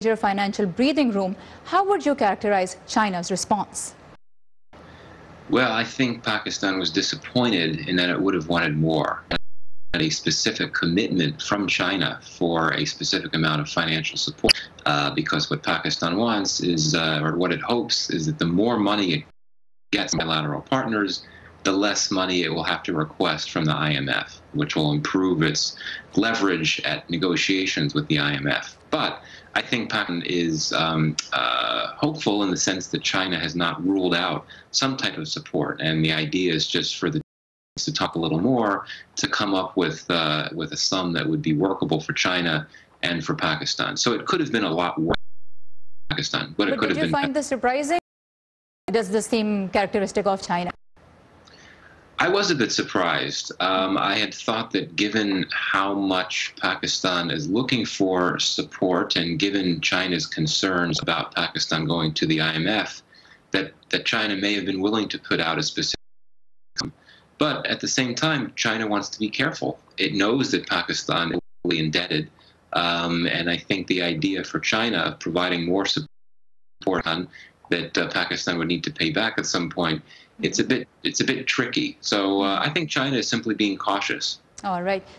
major financial breathing room. How would you characterize China's response? Well, I think Pakistan was disappointed in that it would have wanted more. A specific commitment from China for a specific amount of financial support, because what Pakistan wants is, or what it hopes is, that the more money it gets from bilateral partners, the less money it will have to request from the IMF, which will improve its leverage at negotiations with the IMF. But I think Pakistan is hopeful in the sense that China has not ruled out some type of support, and the idea is just for the to talk a little more to come up with a sum that would be workable for China and for Pakistan. So it could have been a lot worse for Pakistan, but it could have been. Did you find this surprising? Does this seem characteristic of China? I was a bit surprised. I had thought that given how much Pakistan is looking for support and given China's concerns about Pakistan going to the IMF, that China may have been willing to put out a specific. But at the same time, China wants to be careful. It knows that Pakistan is really indebted, and I think the idea for China of providing more support that Pakistan would need to pay back at some point, it's a bit tricky. So I think China is simply being cautious. All right.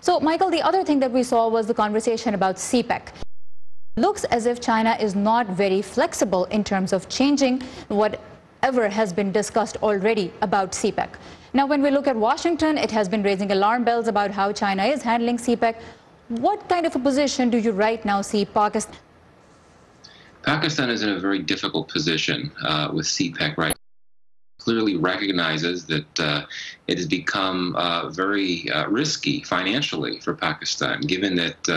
So Michael, the other thing that we saw was the conversation about CPEC. Looks as if China is not very flexible in terms of changing whatever has been discussed already about CPEC. Now, when we look at Washington, it has been raising alarm bells about how China is handling CPEC. What kind of a position do you right now see Pakistan? Pakistan is in a very difficult position with CPEC right now. Clearly recognizes that it has become very risky financially for Pakistan, given that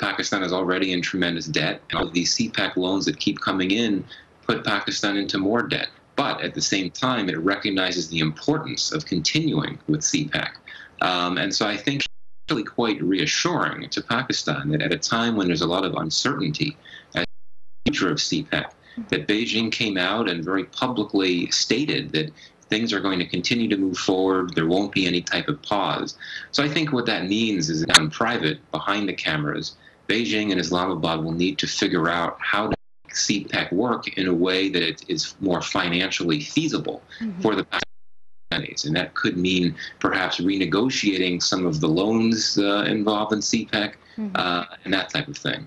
Pakistan is already in tremendous debt, and all of these CPEC loans that keep coming in put Pakistan into more debt. But at the same time, it recognizes the importance of continuing with CPEC, and so I think it's really quite reassuring to Pakistan that at a time when there's a lot of uncertainty as to the future of CPEC, that Beijing came out and very publicly stated that things are going to continue to move forward, there won't be any type of pause. So I think what that means is that in private, behind the cameras, Beijing and Islamabad will need to figure out how to make CPEC work in a way that it is more financially feasible for the Pakistanis. And that could mean perhaps renegotiating some of the loans involved in CPEC and that type of thing.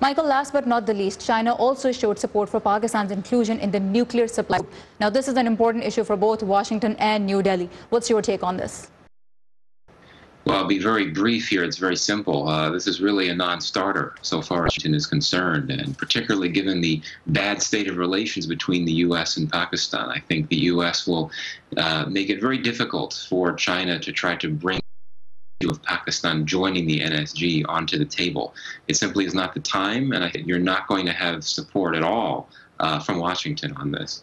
Michael, last but not the least, China also showed support for Pakistan's inclusion in the nuclear supply. Now, this is an important issue for both Washington and New Delhi. What's your take on this? Well, I'll be very brief here. It's very simple. This is really a non-starter so far as Washington is concerned, and particularly given the bad state of relations between the U.S. and Pakistan, I think the U.S. will make it very difficult for China to try to bring the issue of Pakistan joining the NSG onto the table. It simply is not the time, and I think you're not going to have support at all from Washington on this.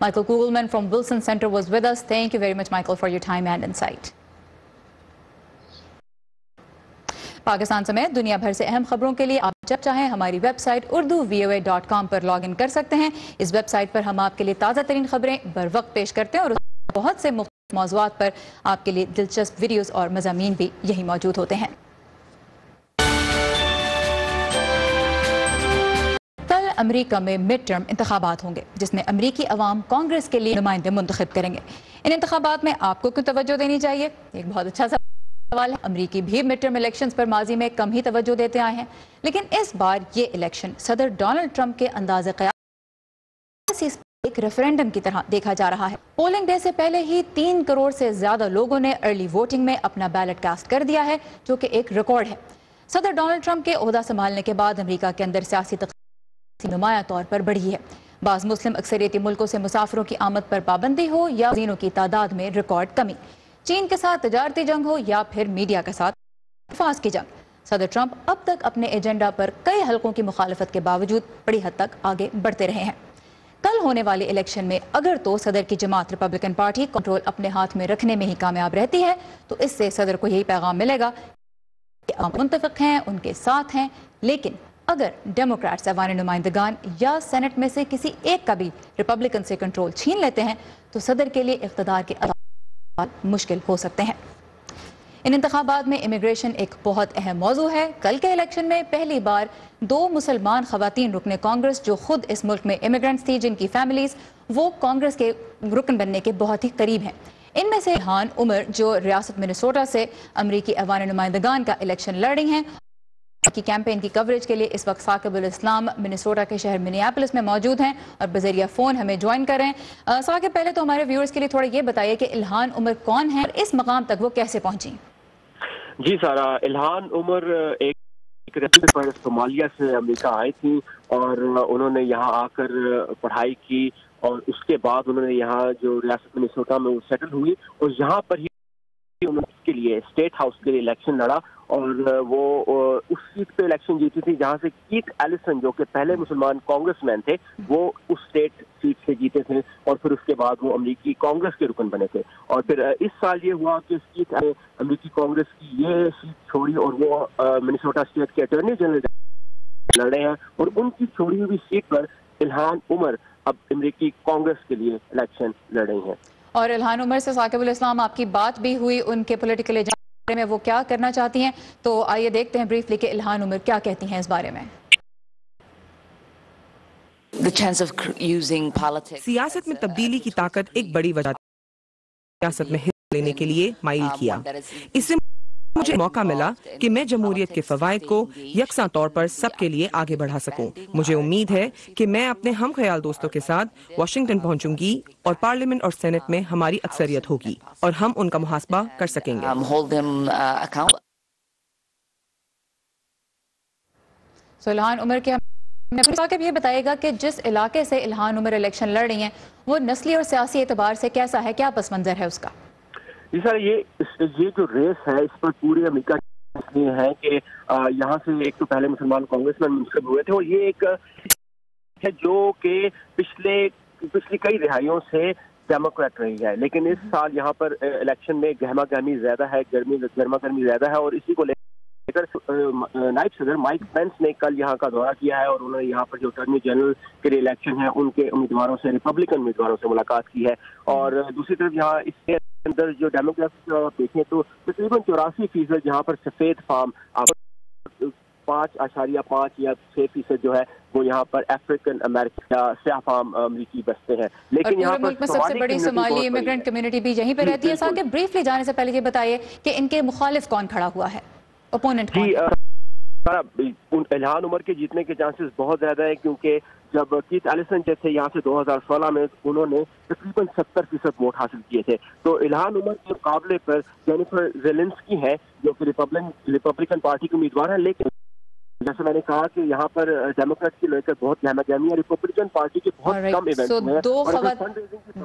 Michael Kugelman from Wilson Center was with us. Thank you very much, Michael, for your time and insight. Pakistan سمیت دنیا بھر سے اہم خبروں کے لیے آپ جب چاہیں ہماری ویب سائٹ urduvoa.com پر لاگ ان کر سکتے ہیں۔ اس ویب سائٹ پر ہم آپ کے لیے تازہ ترین خبریں بر وقت پیش کرتے ہیں اور بہت سے مختلف موضوعات پر آپ کے لیے دلچسپ ویڈیوز اور مضامین بھی یہی موجود ہوتے ہیں۔ کل امریکہ میں مڈ ٹرم انتخابات ہوں گے جس میں امریکی عوام کانگریس کے لیے نمائندے منتخب کریں گے۔ ان انتخابات میں آپ کو کیوں توجہ دینی چاہیے؟ ایک بہت اچھا سوال ہے۔ امریکی بھی مڈ ٹرم الیکشنز پر ماضی میں کم ہی توجہ دیتے آئے ہیں، لیکن اس بار یہ الیکشن صدر ڈونلڈ ٹرمپ کے انداز قیاس ایک ریفرینڈم کی طرح دیکھا جا رہا ہے۔ پولنگ ڈے سے پہلے ہی 3 کروڑ سے زیادہ لوگوں نے ارلی ووٹنگ میں اپنا بیلٹ کاسٹ کر دیا ہے، جو کہ ایک ریکارڈ ہے۔ صدر ڈونلڈ ٹرمپ کے عہدہ سنبھالنے کے بعد امریکہ کے اندر سیاسی نمایاں طور پر بڑھی ہے۔ بعض مسلم اکثریتی ملکوں سے مسافروں کی آمد پر پابندی ہو یا زینوں کی تعداد میں ریکارڈ کمی، چین کے ساتھ تجارتی جنگ ہو یا پھر میڈیا کے ساتھ فاس کی جنگ، صدر ٹرمپ اب تک اپنے ایجنڈا پر کئی حلقوں کی مخالفت کے باوجود بڑی حد تک آگے بڑھتے رہے ہیں۔ کل ہونے والے الیکشن میں اگر تو صدر کی جماعت ریپبلکن پارٹی کنٹرول اپنے ہاتھ میں رکھنے میں ہی کامیاب رہتی ہے تو اس سے صدر کو یہی پیغام ملے گا کہ عوام منتفق ہیں، ان کے ساتھ ہیں، لیکن اگر ڈیموکریٹس ایوان نمائندگان یا سینٹ میں سے کسی ایک کا بھی ریپبلکن سے کنٹرول چھین لیتے ہیں تو صدر کے لیے اقتدار کے مشکل ہو سکتے ہیں۔ ان انتخابات میں امیگریشن ایک بہت اہم موضوع ہے۔ کل کے الیکشن میں پہلی بار 2 مسلمان خواتین رکن کانگریس جو خود اس ملک میں امیگرینٹس تھی، جن کی فیملیز وہ کانگریس کے رکن بننے کے بہت ہی قریب ہیں۔ ان میں سے الہان عمر جو ریاست منیسوٹا سے امریکی ایوان نمائندگان کا الیکشن لڑ رہی ہیں، کی کیمپین کی کوریج کے لیے اس وقت ثاقب الاسلام منیسوٹا کے شہر منیاپولس میں موجود ہیں اور بذریعہ فون ہمیں جوائن کر رہے ہیں۔ ثاقب، پہلے تو ہمارے ویورز کے لیے تھوڑا یہ بتائیے کہ الہان عمر کون ہے اور اس مقام تک وہ کیسے پہنچی؟ جی سارا، الہان عمر ایک رسم پر صومالیہ سے امریکہ آئی تھی اور انہوں نے یہاں آ کر پڑھائی کی اور اس کے بعد انہوں نے یہاں جو ریاست منیسوٹا میں سیٹل ہوئی اور یہاں پر ہی کے لیے اسٹیٹ ہاؤس کے لیے الیکشن لڑا اور وہ اس سیٹ پہ الیکشن جیتی تھی جہاں سے کیتھ ایلیسن جو کہ پہلے مسلمان کانگریس مین تھے وہ اس اسٹیٹ سیٹ سے جیتے تھے اور پھر اس کے بعد وہ امریکی کانگریس کے رکن بنے تھے۔ اور پھر اس سال یہ ہوا کہ کیتھ امریکی کانگریس کی یہ سیٹ چھوڑی اور وہ منیسوٹا اسٹیٹ کے اٹارنی جنرل لڑ رہے ہیں اور ان کی چھوڑی ہوئی سیٹ پر الہان عمر اب امریکی کانگریس کے لیے الیکشن لڑ رہی ہیں۔ اور الہان عمر سے ثاقب الاسلام آپ کی بات بھی ہوئی ان کے پولیٹیکل ایجنڈے میں وہ کیا کرنا چاہتی ہیں، تو آئیے دیکھتے ہیں بریفلی کہ الہان عمر کیا کہتی ہیں اس بارے میں۔ سیاست میں تبدیلی کی طاقت ایک بڑی وجہ سیاست میں حصہ لینے کے لیے مائل کیا۔ اس سے مجھے موقع ملا کہ میں جمہوریت کے فوائد کو یکساں طور پر سب کے لیے آگے بڑھا سکوں۔ مجھے امید ہے کہ میں اپنے ہم خیال دوستوں کے ساتھ واشنگٹن پہنچوں گی اور پارلیمنٹ اور سینٹ میں ہماری اکثریت ہوگی اور ہم ان کا محاسبہ کر سکیں گے۔ الہان عمر کے یہ بتائے گا کہ جس علاقے سے الہان عمر الیکشن لڑ رہی ہیں وہ نسلی اور سیاسی اعتبار سے کیسا ہے، کیا پس منظر ہے اس کا؟ جی سر، یہ جو ریس ہے اس پر پورے امریکہ اس لیے ہے کہ یہاں سے ایک تو پہلے مسلمان کانگریس مین منتخب ہوئے تھے اور یہ ایک ہے جو کہ پچھلی کئی دہائیوں سے ڈیموکریٹ رہی ہے، لیکن اس سال یہاں پر الیکشن میں گہما گہمی زیادہ ہے، گرما گرمی زیادہ ہے اور اسی کو لے کر نائب صدر مائک پینس نے کل یہاں کا دورہ کیا ہے اور انہوں نے یہاں پر جو اٹارنی جنرل کے لیے الیکشن ہے ان کے امیدواروں سے، ریپبلکن امیدواروں سے ملاقات کی ہے۔ اور دوسری طرف یہاں اس کے اندر جو ڈیموکریٹس دیکھیں تو تقریباً 84% جہاں پر سفید فام 5.5 یا 6% جو ہے وہ یہاں پر افریقن امریکن یا سیاہ فام امریکی بستے ہیں، لیکن یہاں پر ملک میں سب سے بڑی صومالی امیگرینٹ کمیونٹی بھی یہیں پہ رہتی ہے۔ ساقب، بریفلی جانے سے پہلے یہ بتائیے کہ ان کے مخالف کون کھڑا ہوا ہے، اپوننٹ کون؟ الہان عمر کے جیتنے کے چانسز بہت زیادہ ہیں کیونکہ جب کیتھ ایلیسن جو تھے یہاں سے 2016 میں انہوں نے تقریباً 70% ووٹ حاصل کیے تھے، تو الہان عمر کے مقابلے پر جینیفر زیلنسکی ہیں جو کہ ریپبلکن پارٹی کے امیدوار ہیں، لیکن جیسے میں نے کہا کہ یہاں پر ڈیموکریٹ کی لے کر بہت گہما گہمی ہے، ریپبلکن پارٹی کے بہت کم ایونٹس ہیں۔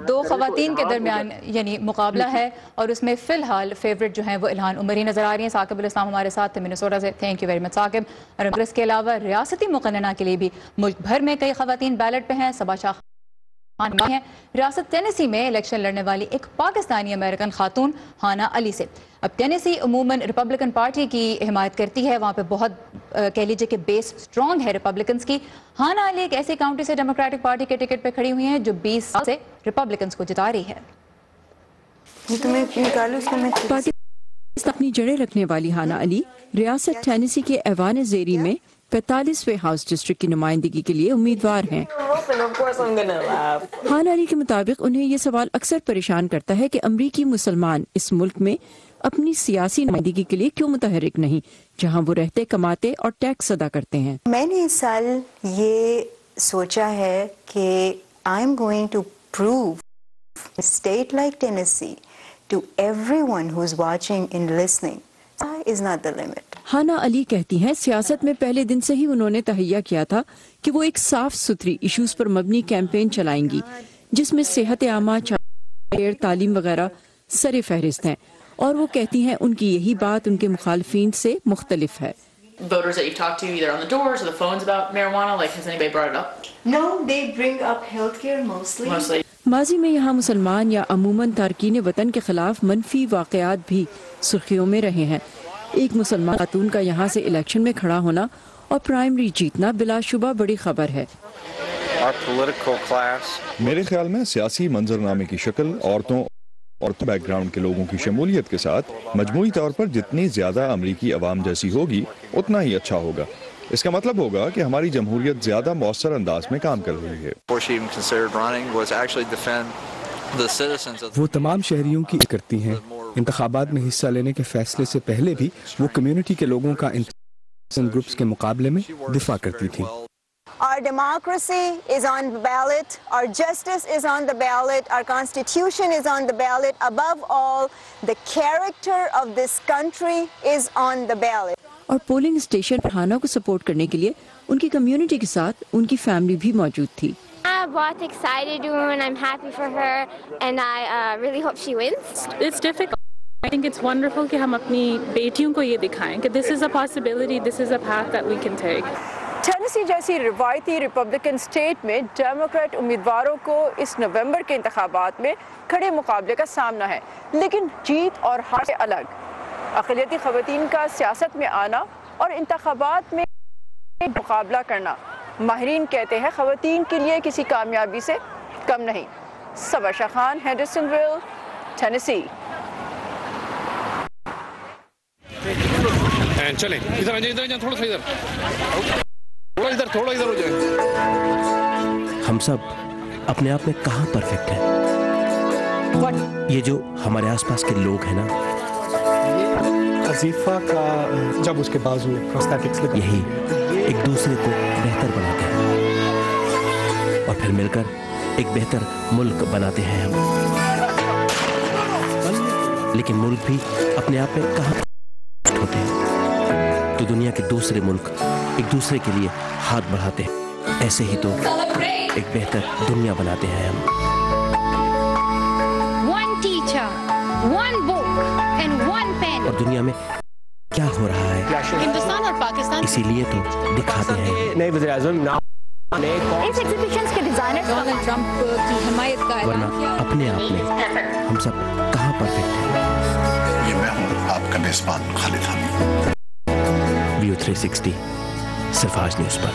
دو خواتین کے درمیان یعنی مقابلہ ہے اور اس میں فی الحال فیورٹ جو ہیں وہ الہان عمر ہی نظر آ رہی ہیں۔ ثاقب الاسلام ہمارے ساتھ تھے منیسوٹا سے، thank you very much Saqib. اور اس کے علاوہ ریاستی مقننہ کے لیے بھی ملک بھر میں کئی خواتین بیلٹ پہ ہیں۔ صبا شاہ ہیں ریاست ٹینیسی میں الیکشن لڑنے والی ایک پاکستانی امریکن خاتون ہانا علی سے. اب ٹینیسی عموماً ریپبلکن پارٹی کی حمایت کرتی ہے, وہاں پہ بہت کہہ لیجیے کہ بیس سٹرونگ ہے ریپبلکنز کی. ہانا علی ایک ایسی کاؤنٹی سے ڈیموکریٹک پارٹی کے ٹکٹ پہ کھڑی ہوئی ہیں جو 20 سال سے ریپبلکنز کو جتا رہی ہے. پاکستان اپنی جڑیں رکھنے والی ہانا علی ریاست ٹینیسی کے ایوان زیری میں 45ویں ہاؤس ڈسٹرکٹ کی نمائندگی کے لیے امیدوار ہیں. ہانا علی کے مطابق انہیں یہ سوال اکثر پریشان کرتا ہے کہ امریکی مسلمان اس ملک میں اپنی سیاسی نمائندگی کے لیے کیوں متحرک نہیں, جہاں وہ رہتے, کماتے اور ٹیکس ادا کرتے ہیں. میں نے اس سال یہ سوچا ہے کہ I am going to prove state like Tennessee to everyone who is watching and listening is not the limit. Hana Ali کہتی ہیں سیاست میں پہلے دن سے ہی انہوں نے تہیہ کیا تھا کہ وہ ایک صاف ستھری ایشوز پر مبنی کیمپین چلائیں گی جس میں صحت عامہ, تعلیم وغیرہ سر فہرست ہیں, اور وہ کہتی ہیں ان کی یہی بات ان کے مخالفین سے مختلف ہے. Voters that you've talked to either on the doors or the phones about marijuana, like has anybody brought it up? No, they bring up healthcare mostly. ماضی میں یہاں مسلمان یا عموماً تارکین وطن کے خلاف منفی واقعات بھی سرخیوں میں رہے ہیں. ایک مسلمان خاتون کا یہاں سے الیکشن میں کھڑا ہونا اور پرائمری جیتنا بلا شبہ بڑی خبر ہے. میرے خیال میں سیاسی منظرنامے کی شکل عورتوں اور بیک گراؤنڈ کے لوگوں کی شمولیت کے ساتھ مجموعی طور پر جتنی زیادہ امریکی عوام جیسی ہوگی اتنا ہی اچھا ہوگا. اس کا مطلب ہوگا کہ ہماری جمہوریت زیادہ مؤثر انداز میں کام کر رہی ہے. وہ تمام شہریوں کی کرتی ہیں. انتخابات میں حصہ لینے کے فیصلے سے پہلے بھی وہ کمیونٹی کے لوگوں کا گروپس کے مقابلے میں دفاع کرتی تھی. Our democracy is on the ballot, our justice is on the ballot, our constitution is on the ballot. Above all, the character of this country is on the ballot. اور پولنگ اسٹیشن پر ہانا کو support کرنے کے لیے ان کی community کے ساتھ ان کی family بھی موجود تھی. I'm بہت excited ہوں and I'm happy for her and I really hope she wins. It's difficult. I think it's wonderful کہ ہم اپنی بیٹیوں کو یہ دکھائیں کہ this is a possibility, this is a path that we can take. Tennessee جیسی روایتی ریپبلکن اسٹیٹ میں ڈیموکریٹ امیدواروں کو اس نومبر کے انتخابات میں کھڑے مقابلے کا سامنا ہے, لیکن جیت اور ہار سے الگ. اقلیتی خواتین کا سیاست میں آنا اور انتخابات میں مقابلہ کرنا ماہرین کہتے ہیں خواتین کے لیے کسی کامیابی سے کم نہیں. صبا شاہ خان, ہینڈرسن ویل, ٹینیسی. چلیں ادھر آ جائیں, تھوڑا ادھر ہو جائیں. ہم سب اپنے آپ میں کہاں پرفیکٹ ہیں. یہ جو ہمارے آس پاس کے لوگ ہیں نا, عزیفہ کا جب اس کے بازو یہی ایک دوسرے کو بہتر بناتے ہیں اور پھر مل کر ایک بہتر ملک بناتے ہیں ہم. لیکن ملک بھی اپنے آپ میں کہاں ہوتے ہیں تو دنیا کے دوسرے ملک ایک دوسرے کے لیے ہاتھ بڑھاتے ہیں. ایسے ہی تو ایک بہتر دنیا بناتے ہیں ہم. One teacher, one book and one pen. اور دنیا میں کیا ہو رہا ہے ہندوستان اور پاکستان اسی لیے تو دکھاتے ہیں. نئے وزیر اعظم اس ایگزیبیشنز کے ڈیزائنر ڈونلڈ ٹرمپ کی حمایت کا ورنہ اپنے آپ میں ہم سب کہاں پرفیکٹ ہیں. یہ میں ہوں آپ کا میزبان خالد حمید. ویو 360 صرف آج نیوز پر.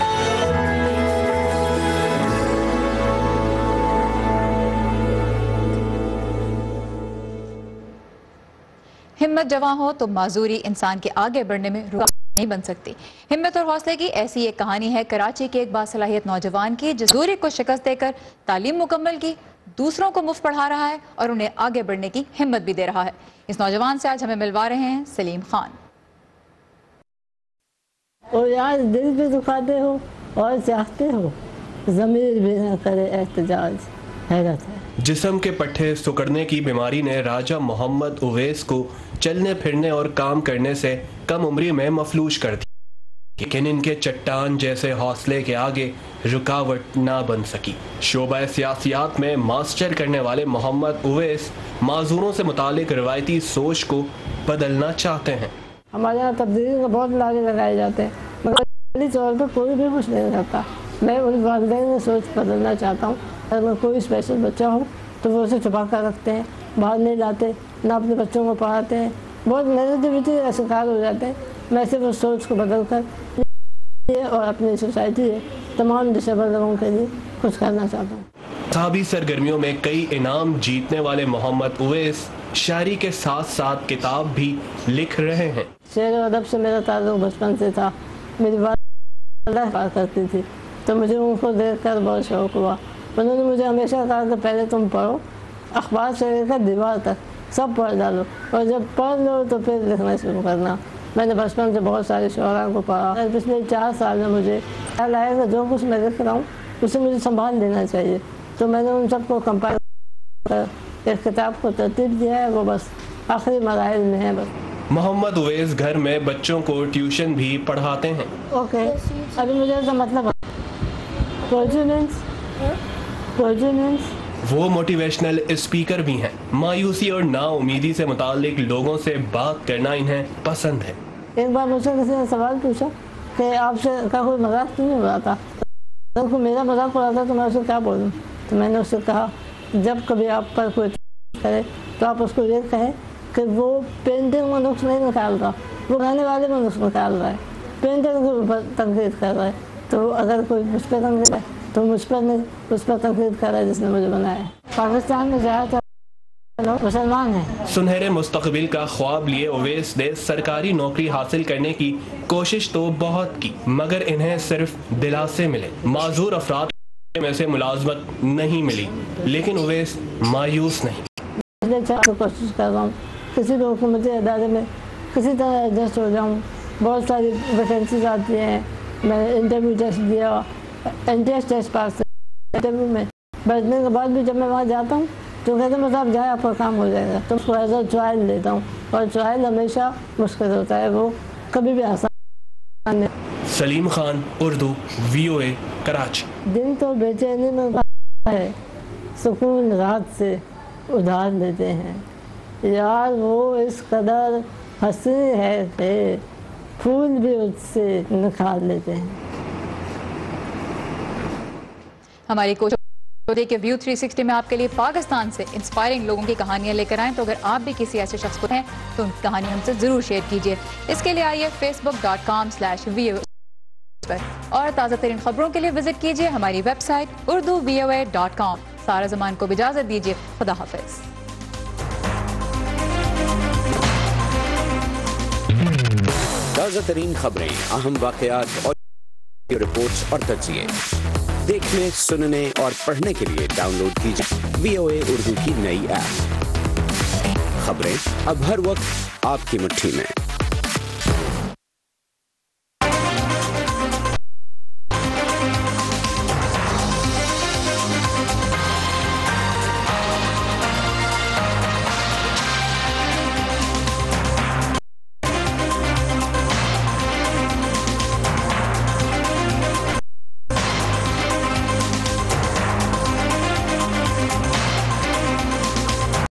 ہمت جواں ہو تو معذوری انسان کے آگے بڑھنے میں رکاوٹ نہیں بن سکتی. ہمت اور حوصلے کی ایسی ایک کہانی ہے کراچی کے ایک باصلاحیت نوجوان کی جس معذوری کو شکست دے کر تعلیم مکمل کی, دوسروں کو مفت پڑھا رہا ہے اور انہیں آگے بڑھنے کی ہمت بھی دے رہا ہے. اس نوجوان سے آج ہمیں ملوا رہے ہیں سلیم خان. اور آج دل بھی دکھاتے ہو اور چاہتے ہو ضمیر بھی نہ کرے احتجاج. حیرت ہے. جسم کے پٹھے سکڑنے کی بیماری نے راجہ محمد اویس کو چلنے پھرنے اور کام کرنے سے کم عمری میں مفلوج کر دیا, لیکن ان کے چٹان جیسے حوصلے کے آگے رکاوٹ نہ بن سکی. شعبہ سیاسیات میں ماسٹر کرنے والے محمد اویس معذوروں سے متعلق روایتی سوچ کو بدلنا چاہتے ہیں. ہمارے یہاں تبدیلی کا بہت نعرے لگائے جاتے ہیں مگر طور پہ کوئی بھی کچھ نہیں رہتا. میں ان والدین کی سوچ بدلنا چاہتا ہوں اگر کوئی اسپیشل بچہ ہو تو وہ اسے چھپا کر رکھتے ہیں, باہر نہیں لاتے, نہ اپنے بچوں کو پڑھاتے ہیں, بہت نیگیٹیوٹی کا شکار ہو جاتے ہیں. میں صرف اس سوچ کو بدل کر اور اپنی سوسائٹی ہے تمام ڈسیبل لوگوں کے لیے کچھ کرنا چاہتا ہوں. انتخابی سرگرمیوں میں کئی انعام جیتنے والے محمد اویس شاعری کے ساتھ ساتھ کتاب بھی لکھ رہے ہیں. شعر و ادب سے میرا تعلق بچپن سے تھا. میری والدہ بات کرتی تھی تو مجھے ان کو دیکھ کر بہت شوق ہوا. انہوں نے مجھے ہمیشہ کہا کہ پہلے تم پڑھو, اخبار سے لے کر دیوار تک سب پڑھ ڈالو, اور جب پڑھ لو تو پھر لکھنا شروع کرنا. میں نے بچپن سے بہت سارے شعراء کو پڑھا. پچھلے 4 سال میں مجھے خیال آیا کہ جو کچھ میں لکھ رہا ہوں اسے مجھے سنبھال لینا چاہیے. تو میں نے ان سب کو کمپائل کر ایک کتاب کو ترتیب دیا ہے, وہ بس آخری مراحل میں ہے. بس محمد اویس گھر میں بچوں کو ٹیوشن بھی پڑھاتے ہیں. اوکے, ابھی مجھے اس کا مطلب وہ موٹیویشنل اسپیکر بھی ہیں. مایوسی اور نا امیدی سے متعلق لوگوں سے بات کرنا انہیں پسند ہے. ایک بار مجھ سے کسی نے سوال پوچھا کہ آپ سے کا کوئی مذاق کیوں نہیں اڑاتا, اگر کوئی میرا مذاق اڑاتا تو میں اسے کیا بولوں. تو میں نے اس سے کہا جب کبھی آپ پر کوئی کرے تو آپ اس کو یہ کہیں کہ وہ پینٹنگ میں نقص نہیں نکال رہا, وہ گانے والے میں نقص نکال رہا ہے, پینٹنگ کے اوپر تنقید کر رہا ہے. تو اگر کوئی مجھ پہ تنقید ہے تو مجھ پر نہیں, اس پر تنقید کر رہا ہے جس نے مجھے بنایا ہے. پاکستان میں زیادہ تر لوگ مسلمان ہیں. سنہرے مستقبل کا خواب لیے اویس نے سرکاری نوکری حاصل کرنے کی کوشش تو بہت کی, مگر انہیں صرف دلاسے ملے. معذور افراد میں سے ملازمت نہیں ملی, لیکن اویس مایوس نہیں. میں کوشش کر رہا ہوں کسی بھی حکومتی ادارے میں کسی طرح ایڈجسٹ ہو جاؤں. بہت ساری ویکینسیز آتی ہیں, میں انٹرویو ٹیسٹ دیا, انٹرنس ٹیسٹ پاس انٹرویو میں بیٹھنے کے بعد بھی جب میں وہاں جاتا ہوں تو کہتے ہیں صاحب جائے آپ کا کام ہو جائے گا. تو اس کو ایز اے ٹرائل لیتا ہوں, اور ٹرائل ہمیشہ مشکل ہوتا ہے, وہ کبھی بھی آسان نہیں. سلیم خان, اردو, VOA, کراچی. دن تو بے چینی میں ہے, سکون رات سے ادھار لیتے ہیں. یار وہ اس قدر ہنسی ہے کہ پھول بھی اس سے نکال لیتے ہیں. ہماری کوشش کہ ویو 360 میں آپ کے لیے پاکستان سے انسپائرنگ لوگوں کی کہانیاں لے کر آئیں. تو اگر آپ بھی کسی ایسے شخص کو ہیں تو ان کی کہانی ہم سے ضرور شیئر کیجیے. اس کے لیے آئیے facebook.com/VOA پر, اور تازہ ترین خبروں کے لیے وزٹ کیجیے ہماری ویب سائٹ urduvoa.com. سارا زمان کو اجازت دیجیے. خدا حافظ. تازہ ترین خبریں, اہم واقعات اور رپورٹس اور تجزیے دیکھنے, سننے اور پڑھنے کے لیے ڈاؤن لوڈ کیجیے VOA اردو کی نئی ایپ. خبریں اب ہر وقت آپ کی مٹھی میں.